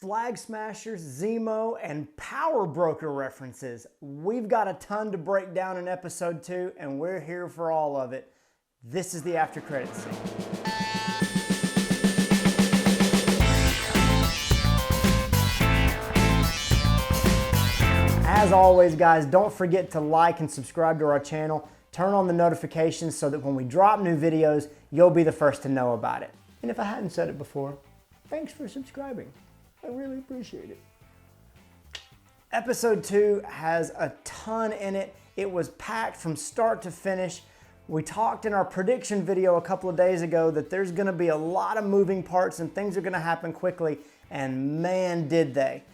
FlagSmashers, Zemo, and Power Broker references. We've got a ton to break down in episode 2, and we're here for all of it. This is the after credits scene. As always, guys, don't forget to like and subscribe to our channel. Turn on the notifications so that when we drop new videos, you'll be the first to know about it. And if I hadn't said it before, thanks for subscribing. I really appreciate it. Episode 2 has a ton in it. It was packed from start to finish. We talked in our prediction video a couple of days ago that there's going to be a lot of moving parts and things are going to happen quickly, and man, did they.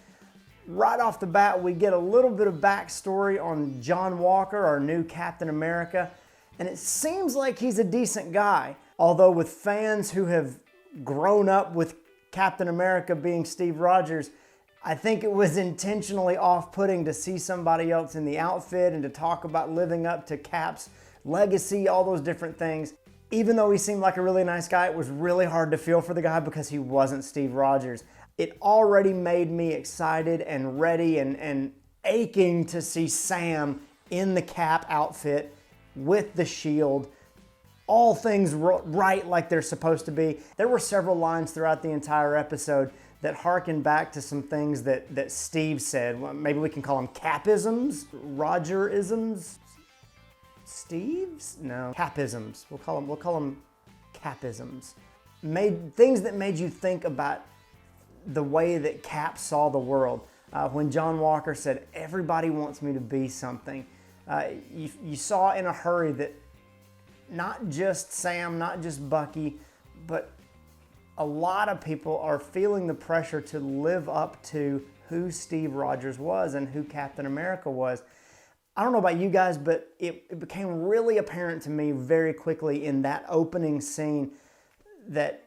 Right off the bat, we get a little bit of backstory on John Walker, our new Captain America, and it seems like he's a decent guy. Although with fans who have grown up with Captain America being Steve Rogers, I think it was intentionally off-putting to see somebody else in the outfit and to talk about living up to Cap's legacy, all those different things. Even though he seemed like a really nice guy, it was really hard to feel for the guy because he wasn't Steve Rogers. It already made me excited and ready and aching to see Sam in the Cap outfit with the shield. All things right like they're supposed to be. There were several lines throughout the entire episode that harken back to some things that Steve said. Well, maybe we can call them Capisms, Rogerisms, Steve's? No, Capisms. We'll call them Capisms. Things that made you think about the way that Cap saw the world. When John Walker said, "Everybody wants me to be something," you saw in a hurry that not just Sam, not just Bucky, but a lot of people are feeling the pressure to live up to who Steve Rogers was and who Captain America was. I don't know about you guys, but it became really apparent to me very quickly in that opening scene that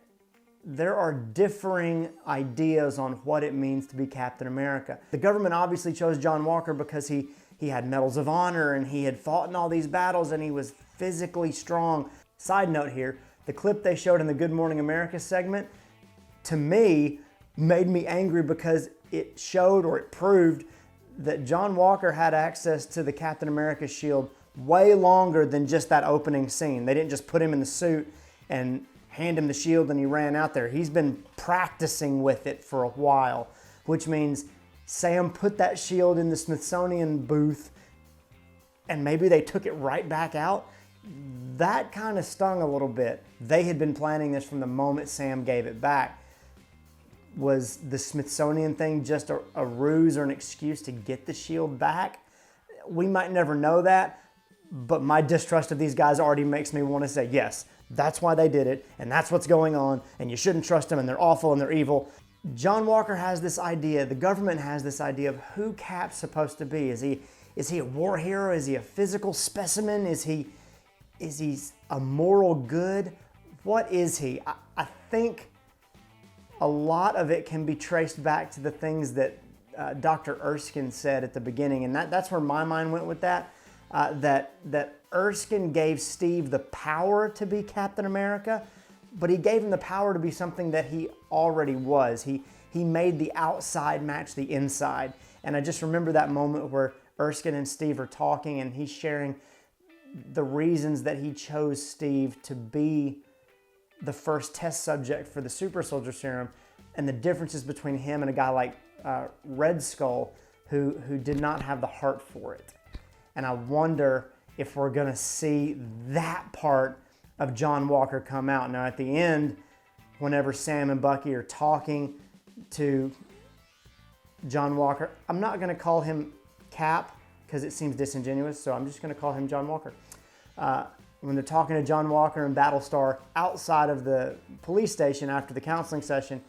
there are differing ideas on what it means to be Captain America. The government obviously chose John Walker because he had medals of honor and he had fought in all these battles and he was physically strong. Side note here, the clip they showed in the Good Morning America segment, to me, made me angry because it showed or it proved that John Walker had access to the Captain America shield way longer than just that opening scene. They didn't just put him in the suit and hand him the shield and he ran out there. He's been practicing with it for a while, which means Sam put that shield in the Smithsonian booth and maybe they took it right back out. That kind of stung a little bit. They had been planning this from the moment Sam gave it back. Was the Smithsonian thing just a ruse or an excuse to get the shield back? We might never know that, but my distrust of these guys already makes me want to say, yes, that's why they did it, and that's what's going on, and you shouldn't trust them, and they're awful, and they're evil. John Walker has this idea, the government has this idea of who Cap's supposed to be. Is he a war hero? Is he a physical specimen? Is he a moral good? What is he? I think a lot of it can be traced back to the things that Dr. Erskine said at the beginning, and that's where my mind went with that. That Erskine gave Steve the power to be Captain America, but he gave him the power to be something that he already was. He made the outside match the inside, and I just remember that moment where Erskine and Steve are talking, and he's sharing the reasons that he chose Steve to be the first test subject for the super soldier serum and the differences between him and a guy like Red Skull who did not have the heart for it. And I wonder if we're going to see that part of John Walker come out. Now at the end, whenever Sam and Bucky are talking to John Walker, I'm not going to call him Cap because it seems disingenuous, so I'm just going to call him John Walker. When they're talking to John Walker and Battlestar outside of the police station after the counseling session,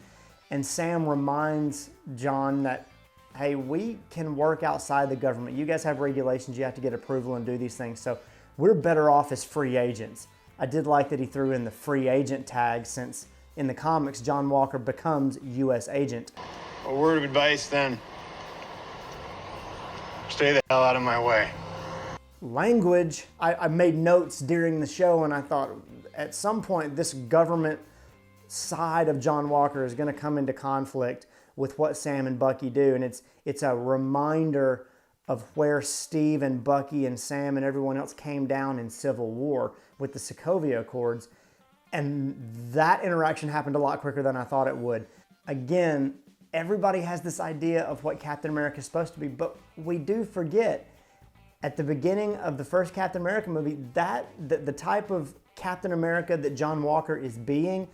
and Sam reminds John that, hey, we can work outside the government. You guys have regulations, you have to get approval and do these things, so we're better off as free agents. I did like that he threw in the free agent tag, since in the comics, John Walker becomes U.S. agent. A word of advice then. Stay the hell out of my way. Language, I made notes during the show and I thought at some point this government side of John Walker is going to come into conflict with what Sam and Bucky do. And it's a reminder of where Steve and Bucky and Sam and everyone else came down in Civil War with the Sokovia Accords. And that interaction happened a lot quicker than I thought it would. Again, everybody has this idea of what Captain America is supposed to be, but we do forget at the beginning of the first Captain America movie that the type of Captain America that John Walker is being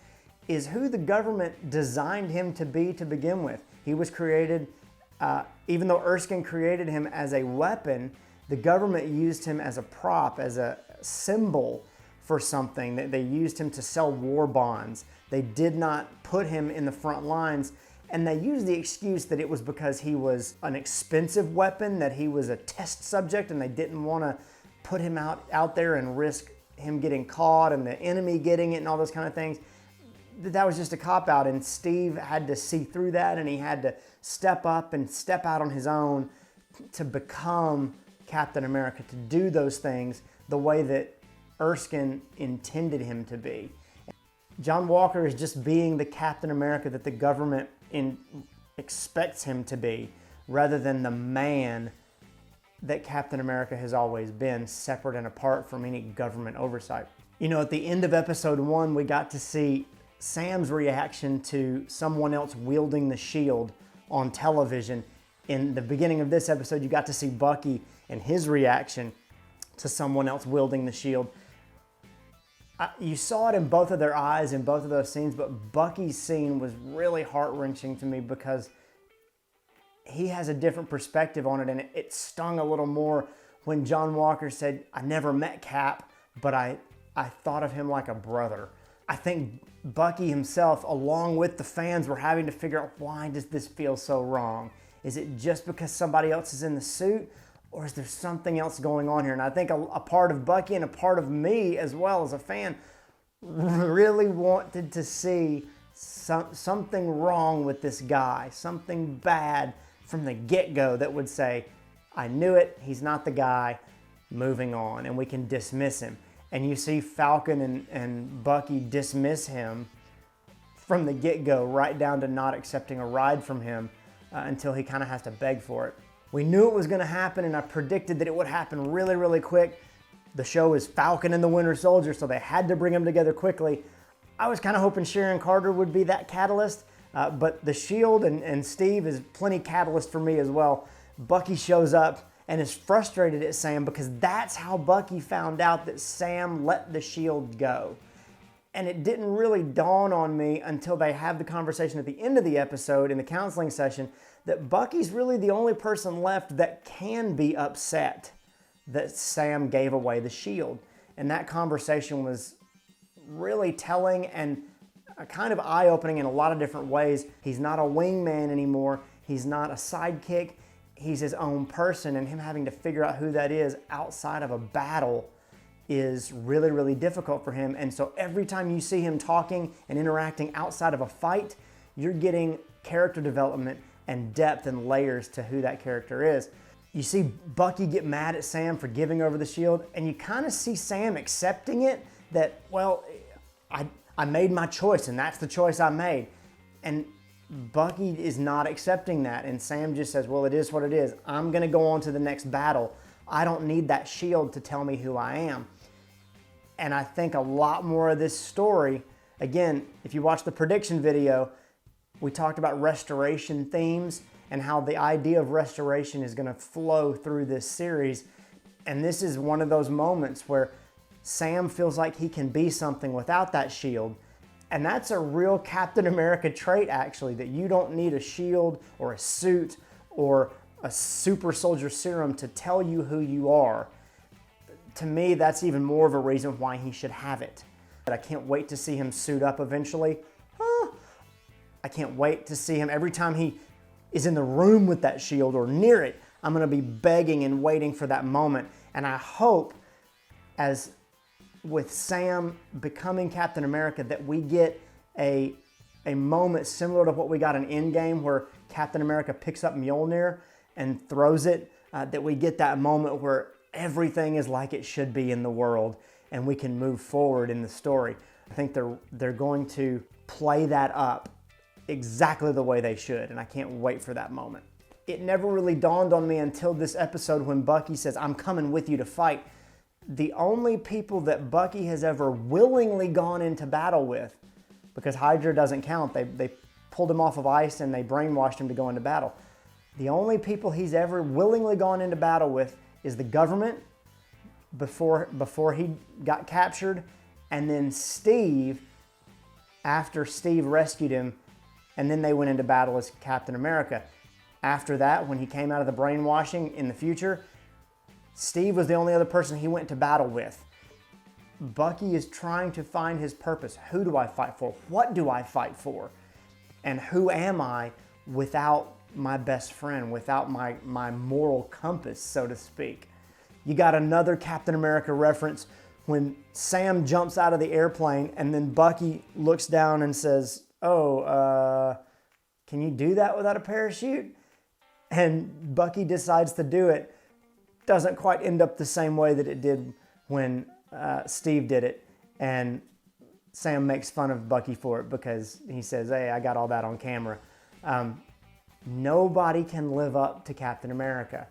is who the government designed him to be to begin with. He was created, even though Erskine created him as a weapon, the government used him as a prop, as a symbol for something. They used him to sell war bonds. They did not put him in the front lines, and they used the excuse that it was because he was an expensive weapon, that he was a test subject, and they didn't want to put him out there and risk him getting caught and the enemy getting it and all those kind of things. That was just a cop-out, and Steve had to see through that, and he had to step up and step out on his own to become Captain America, to do those things the way that Erskine intended him to be. John Walker is just being the Captain America that the government expects him to be, rather than the man that Captain America has always been, separate and apart from any government oversight. You know, at the end of episode 1, we got to see Sam's reaction to someone else wielding the shield on television. In the beginning of this episode, you got to see Bucky and his reaction to someone else wielding the shield. You saw it in both of their eyes in both of those scenes, but Bucky's scene was really heart-wrenching to me because he has a different perspective on it, and it stung a little more when John Walker said, "I never met Cap, but I thought of him like a brother." I think Bucky himself, along with the fans, were having to figure out, why does this feel so wrong? Is it just because somebody else is in the suit? Or is there something else going on here? And I think a part of Bucky and a part of me as well as a fan really wanted to see something wrong with this guy, something bad from the get-go that would say, I knew it, he's not the guy, moving on, and we can dismiss him. And you see Falcon and Bucky dismiss him from the get-go, right down to not accepting a ride from him until he kind of has to beg for it. We knew it was going to happen, and I predicted that it would happen really, really quick. The show is Falcon and the Winter Soldier, so they had to bring them together quickly. I was kind of hoping Sharon Carter would be that catalyst, but the Shield and Steve is plenty catalyst for me as well. Bucky shows up and is frustrated at Sam because that's how Bucky found out that Sam let the Shield go. And it didn't really dawn on me until they have the conversation at the end of the episode in the counseling session that Bucky's really the only person left that can be upset that Sam gave away the shield. And that conversation was really telling and kind of eye-opening in a lot of different ways. He's not a wingman anymore. He's not a sidekick. He's his own person, and him having to figure out who that is outside of a battle is really, really difficult for him. And so every time you see him talking and interacting outside of a fight, you're getting character development and depth and layers to who that character is. You see Bucky get mad at Sam for giving over the shield, and you kind of see Sam accepting it, that, well, I made my choice, and that's the choice I made. And Bucky is not accepting that, and Sam just says, well, it is what it is. I'm gonna go on to the next battle. I don't need that shield to tell me who I am. And I think a lot more of this story, again, if you watch the prediction video, we talked about restoration themes and how the idea of restoration is going to flow through this series. And this is one of those moments where Sam feels like he can be something without that shield. And that's a real Captain America trait, actually, that you don't need a shield or a suit or a super soldier serum to tell you who you are. To me, that's even more of a reason why he should have it. But I can't wait to see him suit up eventually. I can't wait to see him. Every time he is in the room with that shield or near it, I'm going to be begging and waiting for that moment. And I hope, as with Sam becoming Captain America, that we get a moment similar to what we got in Endgame, where Captain America picks up Mjolnir and throws it, that we get that moment where everything is like it should be in the world and we can move forward in the story. I think they're going to play that up exactly the way they should, and I can't wait for that moment. It never really dawned on me until this episode when Bucky says, "I'm coming with you to fight." The only people that Bucky has ever willingly gone into battle with, because Hydra doesn't count, they pulled him off of ice and they brainwashed him to go into battle. The only people he's ever willingly gone into battle with is the government before he got captured, and then Steve after Steve rescued him, and then they went into battle as Captain America. After that, when he came out of the brainwashing in the future, Steve was the only other person he went to battle with. Bucky is trying to find his purpose. Who do I fight for? What do I fight for? And who am I without my best friend, without my moral compass, so to speak? You got another Captain America reference when Sam jumps out of the airplane and then Bucky looks down and says, "Oh, can you do that without a parachute?" And Bucky decides to do it. Doesn't quite end up the same way that it did when Steve did it. And Sam makes fun of Bucky for it because he says, "Hey, I got all that on camera." Nobody can live up to Captain America.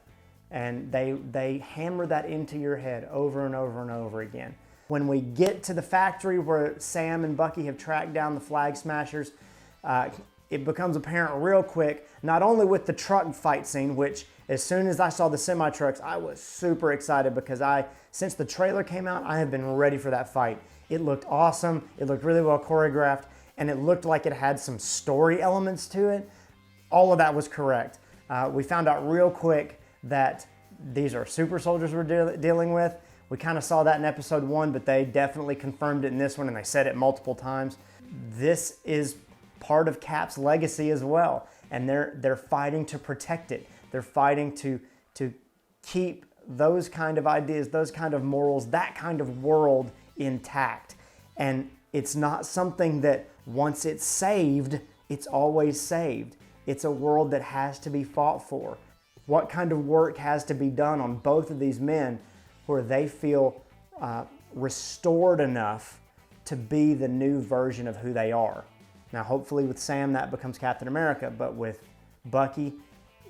And they hammer that into your head over and over and over again. When we get to the factory where Sam and Bucky have tracked down the FlagSmashers, it becomes apparent real quick, not only with the truck fight scene, which as soon as I saw the semi-trucks, I was super excited because since the trailer came out, I have been ready for that fight. It looked awesome, it looked really well choreographed, and it looked like it had some story elements to it. All of that was correct. We found out real quick that these are super soldiers we're dealing with. We kind of saw that in episode 1, but they definitely confirmed it in this one, and they said it multiple times. This is part of Cap's legacy as well, and they're fighting to protect it. They're fighting to keep those kind of ideas, those kind of morals, that kind of world intact. And it's not something that once it's saved, it's always saved. It's a world that has to be fought for. What kind of work has to be done on both of these men where they feel restored enough to be the new version of who they are? Now, hopefully with Sam, that becomes Captain America, but with Bucky,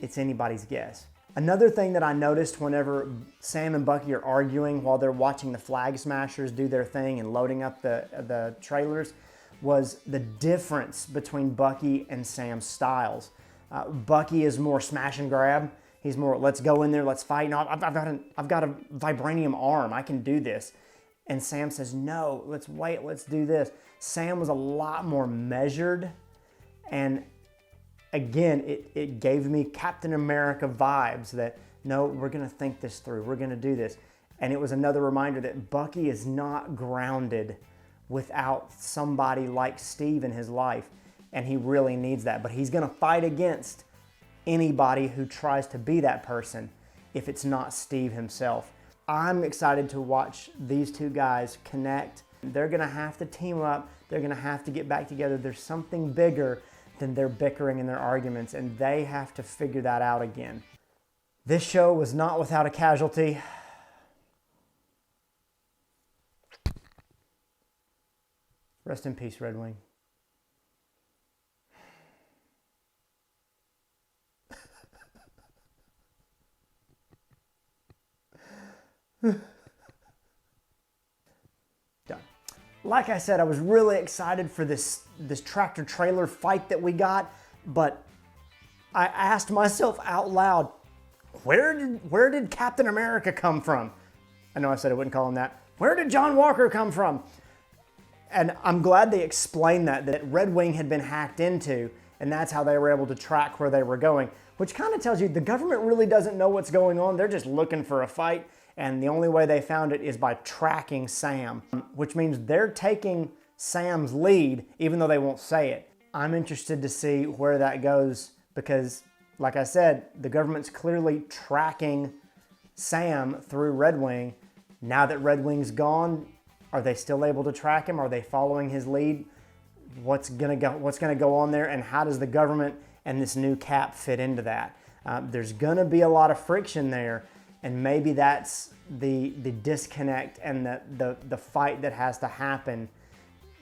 it's anybody's guess. Another thing that I noticed whenever Sam and Bucky are arguing while they're watching the FlagSmashers do their thing and loading up the trailers was the difference between Bucky and Sam's styles. Bucky is more smash and grab. He's more, let's go in there, let's fight. No, I've got a vibranium arm. I can do this. And Sam says, "No, let's wait, let's do this." Sam was a lot more measured. And again, it gave me Captain America vibes that, no, we're going to think this through. We're going to do this. And it was another reminder that Bucky is not grounded without somebody like Steve in his life. And he really needs that. But he's going to fight against anybody who tries to be that person if it's not Steve himself. I'm excited to watch these two guys connect. They're going to have to team up. They're going to have to get back together. There's something bigger than their bickering and their arguments, and they have to figure that out again. This show was not without a casualty. Rest in peace, Red Wing. Done. Like I said, I was really excited for this tractor trailer fight that we got, but I asked myself out loud, where did Captain America come from? I know I said I wouldn't call him that. Where did John Walker come from? And I'm glad they explained that Red Wing had been hacked into, and that's how they were able to track where they were going, which kind of tells you the government really doesn't know what's going on. They're just looking for a fight. And the only way they found it is by tracking Sam, which means they're taking Sam's lead, even though they won't say it. I'm interested to see where that goes because, like I said, the government's clearly tracking Sam through Red Wing. Now that Red Wing's gone, are they still able to track him? Are they following his lead? What's gonna go on there, and how does the government and this new Cap fit into that? There's gonna be a lot of friction there. And maybe that's the disconnect and the fight that has to happen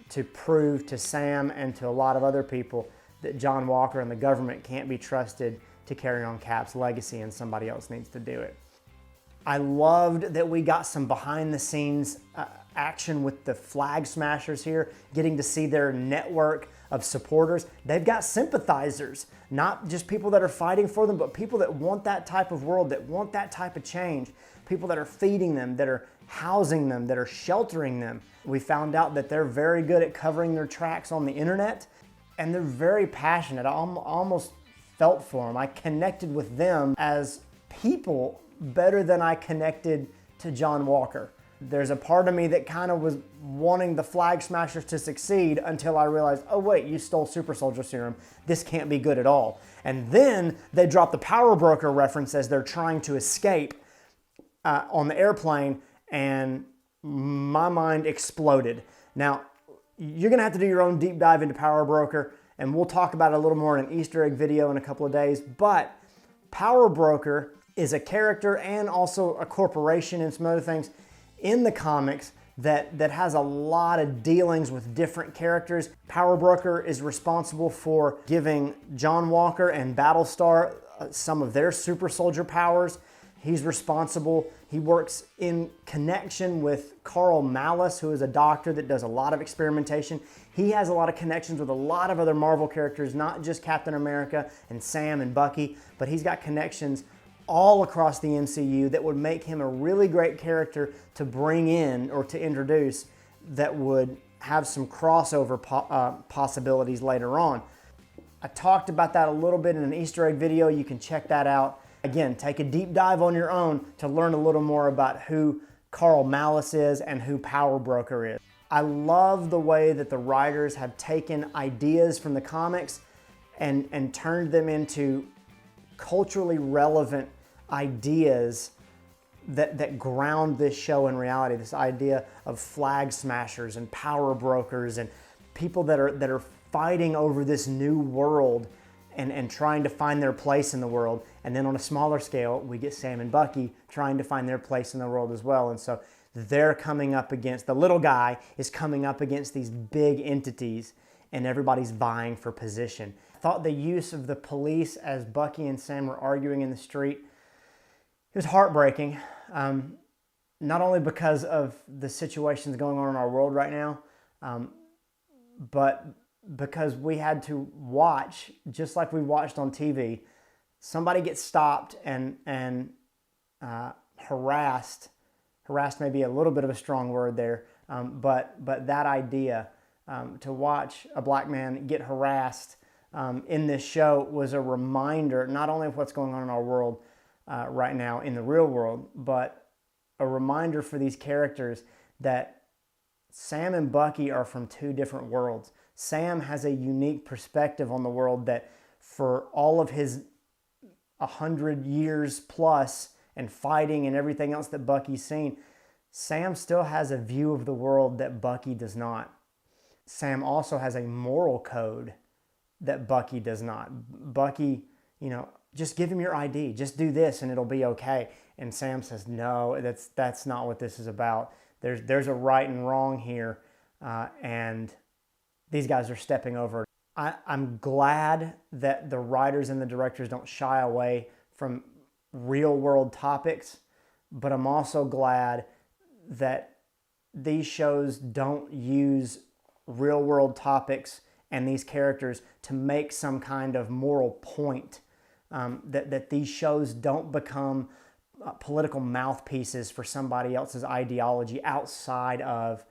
to prove to Sam and to a lot of other people that John Walker and the government can't be trusted to carry on Cap's legacy and somebody else needs to do it. I loved that we got some behind the scenes action with the FlagSmashers here, getting to see their network of supporters. They've got sympathizers, not just people that are fighting for them, but people that want that type of world, that want that type of change, people that are feeding them, that are housing them, that are sheltering them. We found out that they're very good at covering their tracks on the internet, and they're very passionate. I almost felt for them. I connected with them as people better than I connected to John Walker. There's a part of me that kind of was wanting the FlagSmashers to succeed until I realized, oh wait, you stole Super Soldier Serum. This can't be good at all. And then they drop the Power Broker reference as they're trying to escape on the airplane, and my mind exploded. Now, you're gonna have to do your own deep dive into Power Broker, and we'll talk about it a little more in an Easter egg video in a couple of days, but Power Broker is a character and also a corporation and some other things in the comics that has a lot of dealings with different characters. Power Broker is responsible for giving John Walker and Battlestar some of their super soldier powers. He's responsible. He works in connection with Carl Malice, who is a doctor that does a lot of experimentation. He has a lot of connections with a lot of other Marvel characters, not just Captain America and Sam and Bucky, but he's got connections all across the MCU that would make him a really great character to bring in or to introduce that would have some crossover possibilities later on. I talked about that a little bit in an Easter egg video. You can check that out. Again, take a deep dive on your own to learn a little more about who Carl Malice is and who Power Broker is. I love the way that the writers have taken ideas from the comics and turned them into culturally relevant ideas that ground this show in reality. This idea of FlagSmashers and Power Brokers and people that are fighting over this new world and trying to find their place in the world. And then on a smaller scale, we get Sam and Bucky trying to find their place in the world as well. And so they're coming up against, the little guy is coming up against these big entities, and everybody's vying for position. I thought the use of the police as Bucky and Sam were arguing in the street, it was heartbreaking. Not only because of the situations going on in our world right now, but because we had to watch, just like we watched on TV, somebody gets stopped and harassed. Harassed may be a little bit of a strong word there, but that idea to watch a black man get harassed in this show was a reminder not only of what's going on in our world right now in the real world, but a reminder for these characters that Sam and Bucky are from two different worlds. Sam has a unique perspective on the world that for all of his 100 years plus and fighting and everything else that Bucky's seen, Sam still has a view of the world that Bucky does not. Sam also has a moral code that Bucky does not. Bucky, just give him your ID, just do this and it'll be okay. And Sam says, no, that's not what this is about. There's a right and wrong here, and these guys are stepping over. I'm glad that the writers and the directors don't shy away from real world topics, but I'm also glad that these shows don't use real world topics and these characters to make some kind of moral point, that these shows don't become political mouthpieces for somebody else's ideology outside of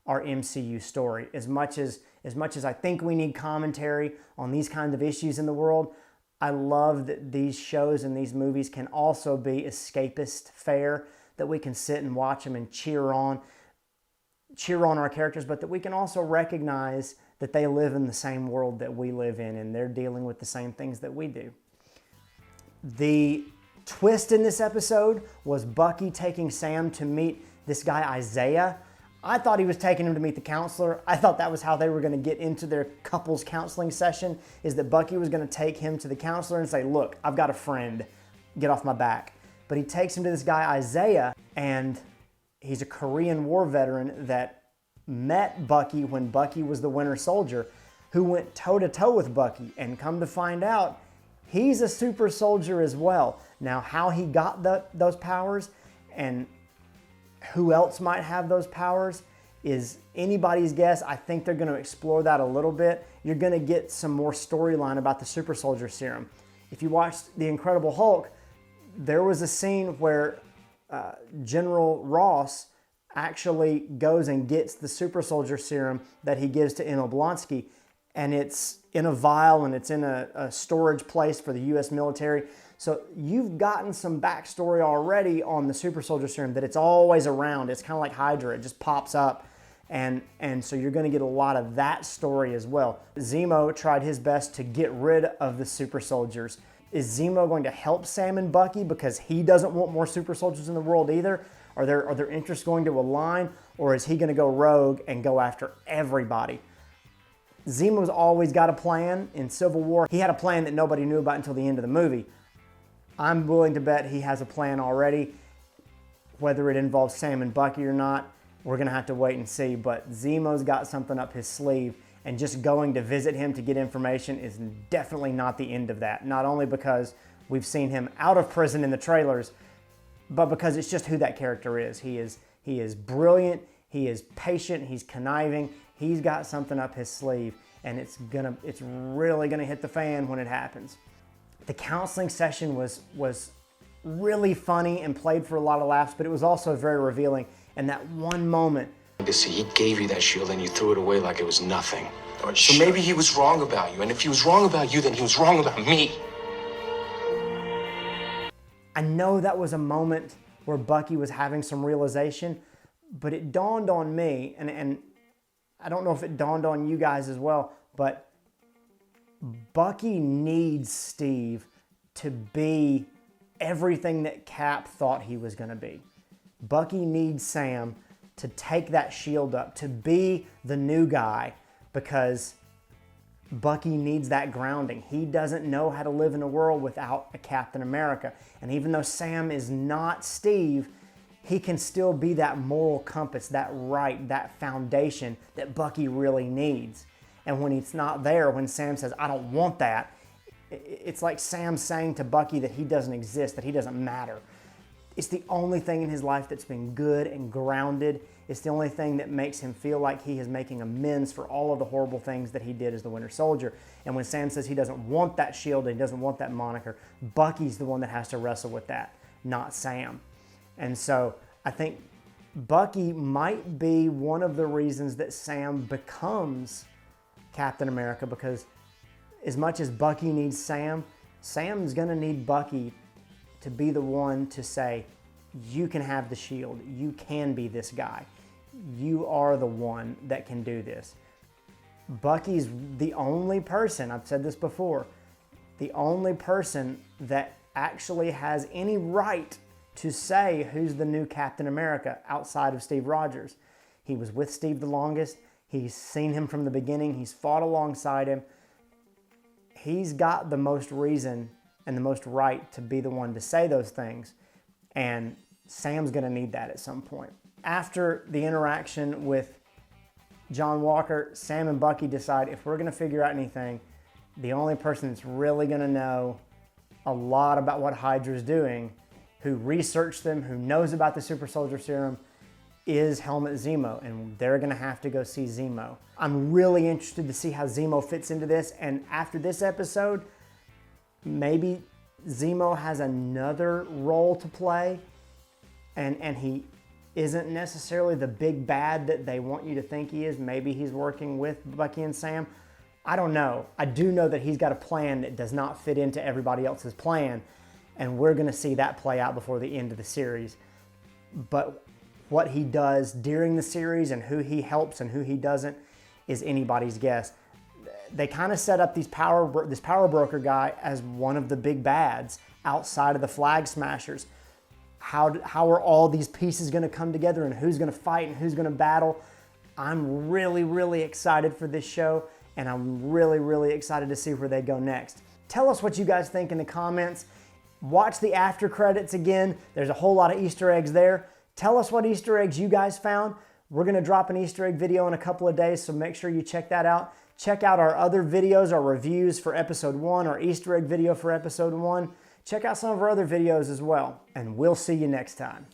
our MCU story. As much as I think we need commentary on these kinds of issues in the world, I love that these shows and these movies can also be escapist fare, that we can sit and watch them and cheer on our characters, but that we can also recognize that they live in the same world that we live in and they're dealing with the same things that we do. The twist in this episode was Bucky taking Sam to meet this guy Isaiah. I thought he was taking him to meet the counselor. I thought that was how they were going to get into their couples counseling session, is that Bucky was going to take him to the counselor and say, look, I've got a friend, get off my back. But he takes him to this guy Isaiah, and he's a Korean War veteran that met Bucky when Bucky was the Winter Soldier, who went toe-to-toe with Bucky, and come to find out, he's a super soldier as well. Now, how he got those powers and who else might have those powers is anybody's guess. I think they're going to explore that a little bit. You're going to get some more storyline about the super soldier serum. If you watched The Incredible Hulk, there was a scene where General Ross actually goes and gets the super soldier serum that he gives to Emil Blonsky, and it's in a vial and it's in a storage place for the US military. So you've gotten some backstory already on the super soldier serum, that it's always around. It's kind of like Hydra, it just pops up. And so you're going to get a lot of that story as well. Zemo tried his best to get rid of the super soldiers. Is Zemo going to help Sam and Bucky because he doesn't want more super soldiers in the world either? Are their interests going to align, or is he going to go rogue and go after everybody? Zemo's always got a plan. In Civil War, he had a plan that nobody knew about until the end of the movie. I'm willing to bet he has a plan already. Whether it involves Sam and Bucky or not, we're going to have to wait and see. But Zemo's got something up his sleeve, and just going to visit him to get information is definitely not the end of that. Not only because we've seen him out of prison in the trailers, but because it's just who that character is. He is brilliant, he is patient, he's conniving, he's got something up his sleeve, and it's really gonna hit the fan when it happens. The counseling session was really funny and played for a lot of laughs, but it was also very revealing. And that one moment, See, he gave you that shield and you threw it away like it was nothing. So maybe he was wrong about you, and if he was wrong about you, then he was wrong about me. I know that was a moment where Bucky was having some realization, but it dawned on me, and I don't know if it dawned on you guys as well, but Bucky needs Steve to be everything that Cap thought he was going to be. Bucky needs Sam to take that shield up, to be the new guy, because Bucky needs that grounding. He doesn't know how to live in a world without a Captain America. And even though Sam is not Steve, he can still be that moral compass, that right, that foundation that Bucky really needs. And when he's not there, when Sam says, I don't want that, it's like Sam saying to Bucky that he doesn't exist, that he doesn't matter. It's the only thing in his life that's been good and grounded. It's the only thing that makes him feel like he is making amends for all of the horrible things that he did as the Winter Soldier. And when Sam says he doesn't want that shield and he doesn't want that moniker, Bucky's the one that has to wrestle with that, not Sam. And so I think Bucky might be one of the reasons that Sam becomes Captain America, because as much as Bucky needs Sam, Sam's going to need Bucky to be the one to say, you can have the shield. You can be this guy. You are the one that can do this. Bucky's the only person, I've said this before, the only person that actually has any right to say who's the new Captain America outside of Steve Rogers. He was with Steve the longest. He's seen him from the beginning. He's fought alongside him. He's got the most reason and the most right to be the one to say those things. And Sam's going to need that at some point. After the interaction with John Walker, Sam and Bucky decide, if we're going to figure out anything, the only person that's really going to know a lot about what Hydra's doing, who researched them, who knows about the super soldier serum, is Helmut Zemo, and they're going to have to go see Zemo. I'm really interested to see how Zemo fits into this, and after this episode, maybe Zemo has another role to play, and he isn't necessarily the big bad that they want you to think he is. Maybe he's working with Bucky and Sam. I don't know. I do know that he's got a plan that does not fit into everybody else's plan, and we're going to see that play out before the end of the series. But what he does during the series and who he helps and who he doesn't is anybody's guess. They kind of set up this power broker guy as one of the big bads outside of the FlagSmashers. How are all these pieces going to come together, and who's going to fight and who's going to battle? I'm really, really excited for this show, and I'm really, really excited to see where they go next. Tell us what you guys think in the comments. Watch the after credits again. There's a whole lot of Easter eggs there. Tell us what Easter eggs you guys found. We're gonna drop an Easter egg video in a couple of days, so make sure you check that out. Check out our other videos, our reviews for episode 1, our Easter egg video for episode 1. Check out some of our other videos as well, and we'll see you next time.